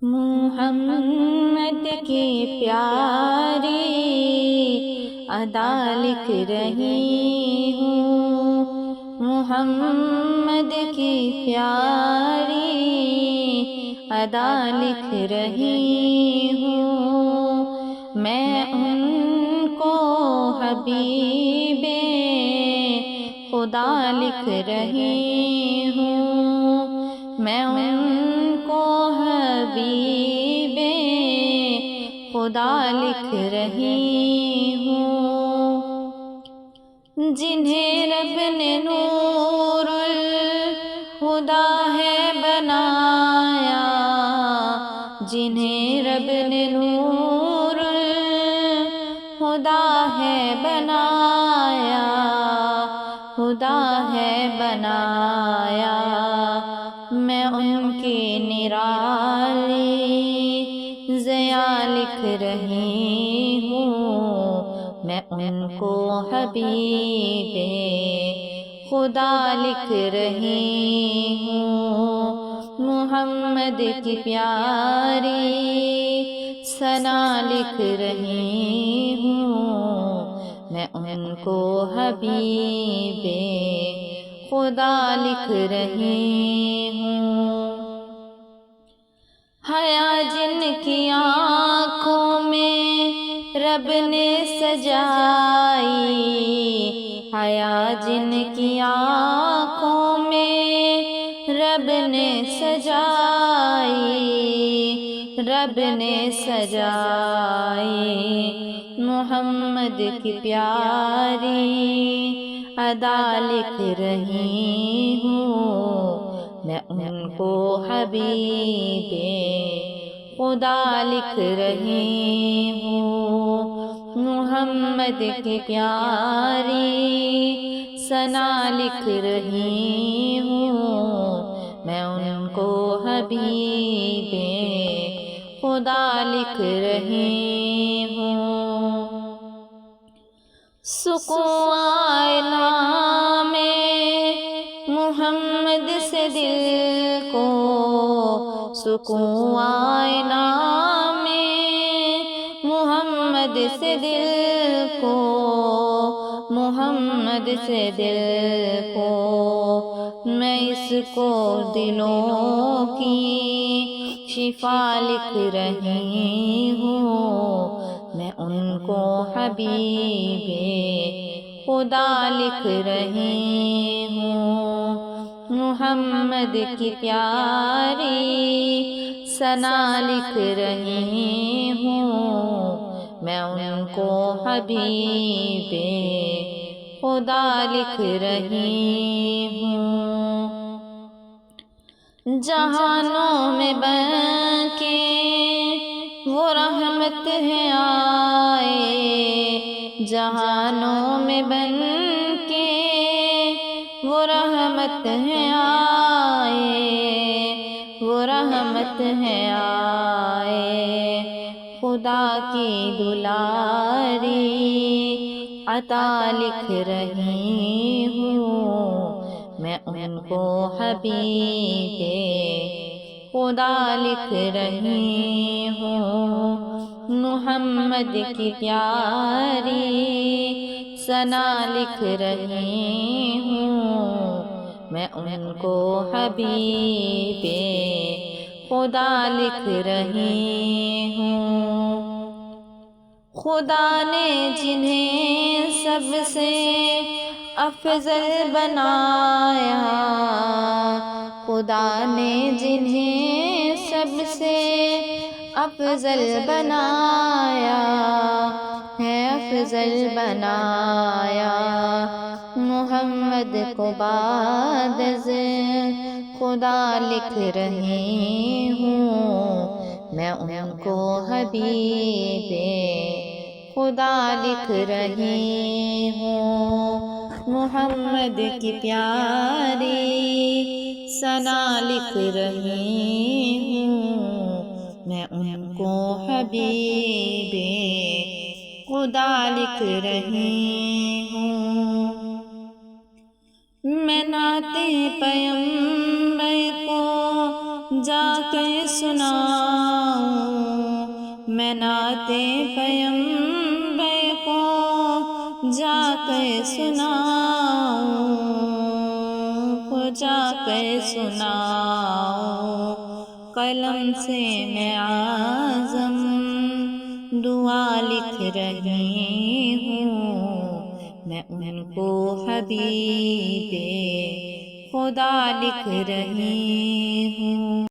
محمد کی پیاری ادا لکھ رہی ہوں، محمد کی پیاری ادا لکھ رہی ہوں، میں ان کو حبیب خدا لکھ رہی ہوں، میں ان کو حبیب خدا لکھ رہی ہوں، جنہیں رب نے نور الہدیٰ ہے بنایا، جنہیں رب نے نور الہدیٰ ہے بنایا، خدا ہے بنایا، میں ان کی نرالی ضیا لکھ رہی ہوں، میں ان کو حبیب خدا لکھ رہی ہوں، محمد کی پیاری ثنا لکھ رہی ہوں، میں ان کو حبیب خدا لکھ رہی ہوں، حیا جن کی آنکھوں میں رب نے سجائی، حیا جن کی آنکھوں میں رب نے سجائی، رب نے سجائی، محمد کی پیاری ادا لکھ رہی ہوں، میں ان کو حبیب خدا لکھ رہی ہوں، محمد کی پیاری ثنا لکھ رہی ہوں، میں ان کو حبیب خدا لکھ رہی ہوں، سکون آئے نام محمد سے دل کو، سکون آئے نام محمد سے دل کو، محمد سے دل کو، میں اس کو دلوں کی شفا لکھ رہی ہوں، میں ان کو حبیب خدا لکھ رہی ہوں، محمد کی پیاری ثنا لکھ رہی ہوں، میں ان کو حبیب خدا لکھ رہی ہوں، جہانوں میں بن کے وہ رحمت ہے آئے، جہانوں میں بن کے وہ رحمت ہے آئے، وہ رحمت ہے آئے، خدا کی دلاری عطا لکھ رہی ہوں، میں ان کو حبیب خدا لکھ رہی ہوں، محمد کی پیاری ثنا لکھ رہی ہوں، میں ان کو حبیب خدا لکھ رہی ہوں، خدا نے جنہیں سب سے افضل بنایا، خدا نے جنہیں سب سے افضل بنایا ہے، افضل بنایا، محمد کو بعد از خدا لکھ رہی ہوں، میں ان کو حبیب خدا لکھ رہی ہوں، محمد کی پیاری ثنا لکھ رہی ہوں، میں ان کو حبیب خدا لکھ رہی ہوں، میں نعت پیغمبر کو جا کے سنا میں نعت پیغمبر کو جا کر سناؤں، جا کر سناؤں، قلم سے میں اعظم دعا لکھ رہی ہوں، میں ان کو حبیب خدا لکھ رہی ہوں۔